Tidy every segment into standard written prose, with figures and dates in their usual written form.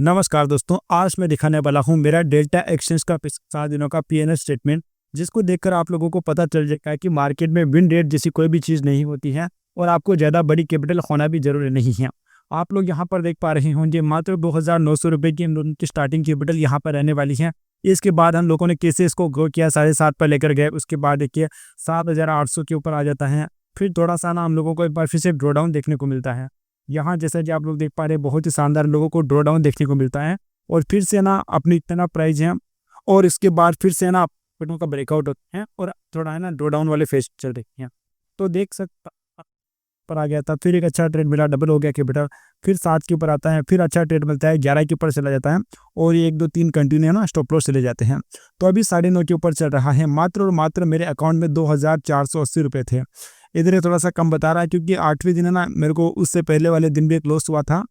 नमस्कार दोस्तों, आज मैं दिखाने वाला हूँ मेरा डेल्टा एक्सचेंज का 7 दिनों का पीएनएल स्टेटमेंट, जिसको देखकर आप लोगों को पता चल जाएगा कि मार्केट में विन रेट जैसी कोई भी चीज़ नहीं होती है और आपको ज़्यादा बड़ी कैपिटल होना भी जरूरी नहीं है। आप लोग यहाँ पर देख पा रहे होंगे मात्र 2,900 रुपये की हम लोगों की स्टार्टिंग कैपिटल यहाँ पर रहने वाली है। इसके बाद हम लोगों ने कैसे इसको ग्रो किया, 7.5 पर लेकर गए, उसके बाद देखिए 7,800 के ऊपर आ जाता है। फिर थोड़ा सा ना हम लोगों को एक बार फिर से ड्रॉ डाउन देखने को मिलता है। यहाँ जैसा कि आप लोग देख पा रहे हैं, बहुत ही शानदार लोगों को ड्रॉ डाउन देखने को मिलता है और फिर से ना अपनी इतना प्राइस है और इसके बाद फिर से ना पॉइंटों का ब्रेकआउट होता है और थोड़ा है ना ड्रॉ डाउन वाले फेज चल रही हैं। तो देख सकता पर आ गया था, फिर एक अच्छा ट्रेड मिला, डबल हो गया कैपिटल, फिर 7 के ऊपर आता है, फिर अच्छा ट्रेड मिलता है, 11 के ऊपर चला जाता है और ये 1 2 3 कंटिन्यू है ना स्टॉप लॉस चले जाते हैं। तो अभी 9.5 के ऊपर चल रहा है। मात्र और मात्र मेरे अकाउंट में 2,480 रुपये थे। इधर थोड़ा सा कम बता रहा है क्योंकि 8वें दिन है ना, मेरे को उससे पहले वाले दिन भी एक लॉस हुआ था,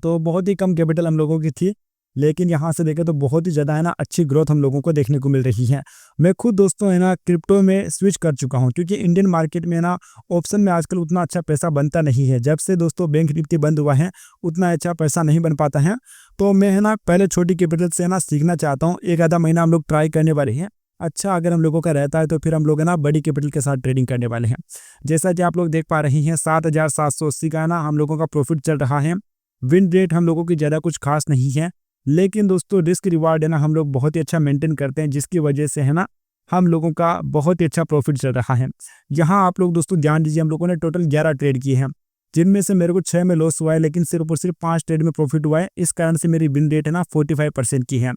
तो बहुत ही कम कैपिटल हम लोगों की थी। लेकिन यहाँ से देखें तो बहुत ही ज़्यादा है ना अच्छी ग्रोथ हम लोगों को देखने को मिल रही है। मैं खुद दोस्तों है ना क्रिप्टो में स्विच कर चुका हूँ क्योंकि इंडियन मार्केट में ना ऑप्शन में आजकल उतना अच्छा पैसा बनता नहीं है। जब से दोस्तों बैंक निफ्टी बंद हुआ है उतना अच्छा पैसा नहीं बन पाता है। तो मैं है ना पहले छोटी कैपिटल से ना सीखना चाहता हूँ। एक आधा महीना हम लोग ट्राई करने वाले हैं। अच्छा अगर हम लोगों का रहता है तो फिर हम लोग है ना बड़ी कैपिटल के साथ ट्रेडिंग करने वाले हैं। जैसा कि आप लोग देख पा रहे हैं 7,780 का ना हम लोगों का प्रॉफिट चल रहा है। विन रेट हम लोगों की ज़्यादा कुछ खास नहीं है, लेकिन दोस्तों रिस्क रिवार्ड है ना हम लोग बहुत ही अच्छा मेंटेन करते हैं, जिसकी वजह से है ना हम लोगों का बहुत ही अच्छा प्रॉफिट चल रहा है। यहाँ आप लोग दोस्तों ध्यान दीजिए, हम लोगों ने टोटल 11 ट्रेड किए हैं, जिनमें से मेरे को 6 में लॉस हुआ है, लेकिन सिर्फ और सिर्फ 5 ट्रेड में प्रॉफिट हुआ है। इस कारण से मेरी विन रेट है ना 45% की है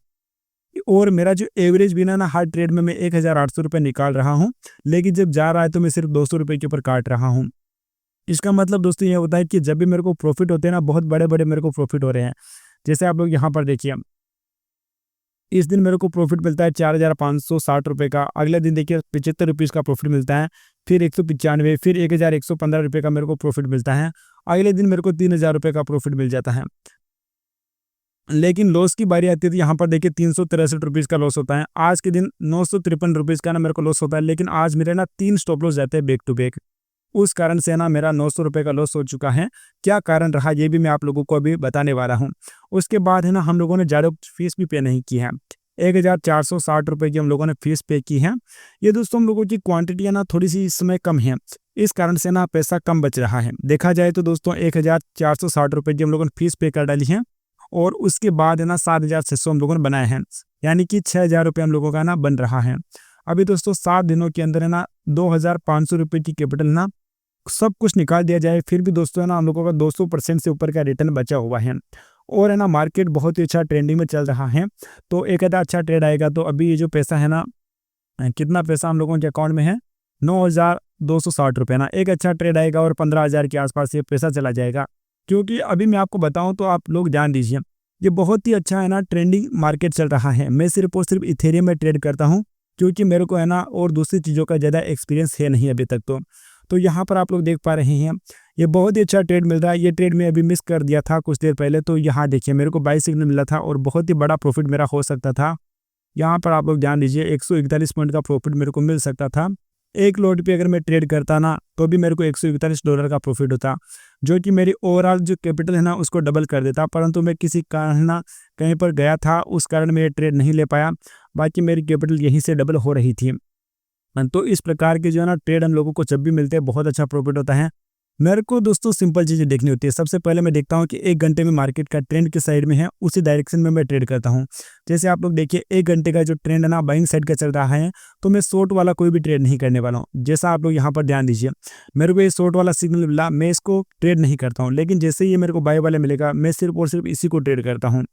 और मेरा जो एवरेज बिन है ना हर ट्रेड में मैं 1,800 रुपये निकाल रहा हूँ, लेकिन जब जा रहा है तो मैं सिर्फ 200 रुपये के ऊपर काट रहा हूँ। इसका मतलब दोस्तों ये होता है कि जब भी मेरे को प्रॉफिट होते हैं ना, बहुत बड़े बड़े मेरे को प्रॉफिट हो रहे हैं। जैसे आप लोग यहाँ पर देखिए, इस दिन मेरे को प्रॉफिट मिलता है 4,560 रुपये का। अगले दिन देखिए 75 रुपीज़ का प्रॉफिट मिलता है, फिर 195, फिर 1,115 रुपये का मेरे को प्रॉफिट मिलता है। अगले दिन मेरे को 3,000 रुपये का प्रॉफिट मिल जाता है। लेकिन लॉस की बारी आती है तो यहाँ पर देखिए 363 रुपीज़ का लॉस होता है। आज के दिन 953 रुपीज़ का ना मेरे को लॉस होता है, लेकिन आज मेरे ना 3 स्टॉप लॉस जाते हैं बैक टू बैक। उस कारण से ना मेरा 900 रुपये का लॉस हो चुका है। क्या कारण रहा ये भी मैं आप लोगों को अभी बताने वाला हूँ। उसके बाद है ना हम लोगों ने ज़्यादा फीस भी पे नहीं की है। 1,460 रुपये की हम लोगों ने फीस पे की है। ये दोस्तों हम लोगों की क्वांटिटी है ना थोड़ी सी इस समय कम है, इस कारण से ना पैसा कम बच रहा है। देखा जाए तो दोस्तों 1,460 रुपये की हम लोगों ने फीस पे कर डाली है और उसके बाद है ना 7,600 हम लोगों ने बनाए हैं, यानी कि 6,000 रुपये हम लोगों का ना बन रहा है। अभी दोस्तों 7 दिनों के अंदर है ना 2,500 रुपये की कैपिटल ना सब कुछ निकाल दिया जाए, फिर भी दोस्तों है ना हम लोगों का 200% से ऊपर का रिटर्न बचा हुआ है और है ना मार्केट बहुत ही अच्छा ट्रेंडिंग में चल रहा है। तो एक आधा अच्छा ट्रेड आएगा तो अभी ये जो पैसा है ना, कितना पैसा हम लोगों के अकाउंट में है, 9,260 रुपये ना। एक अच्छा ट्रेड आएगा और 15,000 के आसपास ये पैसा चला जाएगा। क्योंकि अभी मैं आपको बताऊं तो आप लोग जान दीजिए, ये बहुत ही अच्छा है ना ट्रेंडिंग मार्केट चल रहा है। मैं सिर्फ और सिर्फ इथेरियम में ट्रेड करता हूँ क्योंकि मेरे को है ना और दूसरी चीज़ों का ज़्यादा एक्सपीरियंस है नहीं अभी तक। तो यहाँ पर आप लोग देख पा रहे हैं ये बहुत ही अच्छा ट्रेड मिल रहा है। ये ट्रेड मैं अभी मिस कर दिया था कुछ देर पहले, तो यहाँ देखिए मेरे को 22 सिग्नल मिला था और बहुत ही बड़ा प्रॉफिट मेरा हो सकता था। यहाँ पर आप लोग ध्यान दीजिए 141 पॉइंट का प्रॉफिट मेरे को मिल सकता था। एक लोड पे अगर मैं ट्रेड करता ना तो भी मेरे को $141 का प्रॉफिट होता, जो कि मेरी ओवरऑल जो कैपिटल है ना उसको डबल कर देता। परंतु मैं किसी कारण ना कहीं पर गया था, उस कारण मैं ये ट्रेड नहीं ले पाया। बाकी मेरी कैपिटल यहीं से डबल हो रही थी। तो इस प्रकार के जो है ना ट्रेड हम लोगों को जब भी मिलते हैं बहुत अच्छा प्रॉफिट होता है। मेरे को दोस्तों सिंपल चीज़ें देखनी होती है। सबसे पहले मैं देखता हूँ कि 1 घंटे में मार्केट का ट्रेंड किस साइड में है, उसी डायरेक्शन में मैं ट्रेड करता हूँ। जैसे आप लोग देखिए 1 घंटे का जो ट्रेंड है ना बाइंग साइड का चल रहा है, तो मैं शॉर्ट वाला कोई भी ट्रेड नहीं करने वाला हूँ। जैसा आप लोग यहाँ पर ध्यान दीजिए, मेरे को ये शॉर्ट वाला सिग्नल मिला, मैं इसको ट्रेड नहीं करता हूँ, लेकिन जैसे ही ये मेरे को बाय वाला मिलेगा मैं सिर्फ और सिर्फ इसी को ट्रेड करता हूँ।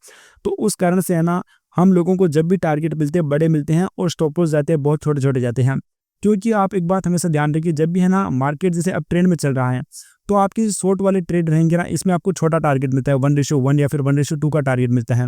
तो उस कारण से है ना हम लोगों को जब भी टारगेट मिलते हैं बड़े मिलते हैं और स्टॉप लॉस जाते हैं बहुत छोटे छोटे जाते हैं। क्योंकि आप एक बात हमेशा ध्यान रखिए, जब भी है ना मार्केट जैसे अब ट्रेंड में चल रहा है तो आपकी शॉर्ट वाले ट्रेड रहेंगे ना, इसमें आपको छोटा टारगेट मिलता है, 1:1 या फिर 1:2 का टारगेट मिलता है।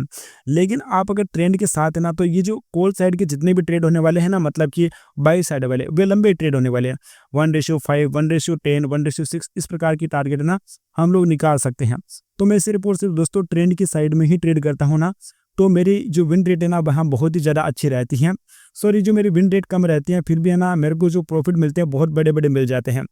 लेकिन आप अगर ट्रेंड के साथ है ना, तो ये जो कॉल साइड के जितने भी ट्रेड होने वाले हैं ना, मतलब कि बाई साइड वाले, वे लंबे ट्रेड होने वाले हैं। 1:5, 1:10, 1:6 इस प्रकार की टारगेट है ना हम लोग निकाल सकते हैं। तो मैं सिर्फ और सिर्फ दोस्तों ट्रेंड की साइड में ही ट्रेड करता हूँ ना, तो मेरी जो विन रेट है ना वहाँ बहुत ही ज़्यादा अच्छी रहती है। सॉरी, जो मेरी विन रेट कम रहती है फिर भी है ना मेरे को जो प्रॉफिट मिलते हैं बहुत बड़े बड़े मिल जाते हैं।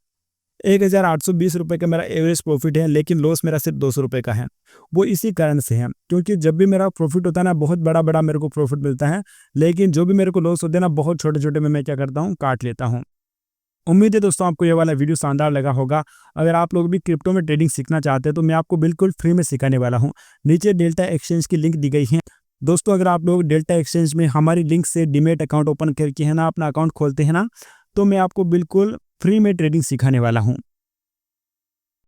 ₹1820 का मेरा एवरेज प्रॉफिट है, लेकिन लॉस मेरा सिर्फ ₹200 का है। वो इसी कारण से है, क्योंकि जब भी मेरा प्रॉफिट होता है ना, बहुत बड़ा मेरे को प्रॉफिट मिलता है, लेकिन जो भी मेरे को लॉस होते हैं ना, बहुत छोटे-छोटे में मैं क्या करता हूँ, काट लेता हूँ। उम्मीद है दोस्तों आपको ये वाला वीडियो शानदार लगा होगा। अगर आप लोग भी क्रिप्टो में ट्रेडिंग सीखना चाहते हैं तो मैं आपको बिल्कुल फ्री में सिखाने वाला हूँ। नीचे डेल्टा एक्सचेंज की लिंक दी गई है। दोस्तों अगर आप लोग डेल्टा एक्सचेंज में हमारी लिंक से डीमैट अकाउंट ओपन करके है ना, अपना अकाउंट खोलते हैं ना, तो मैं आपको बिल्कुल फ्री में ट्रेडिंग सिखाने वाला हूँ।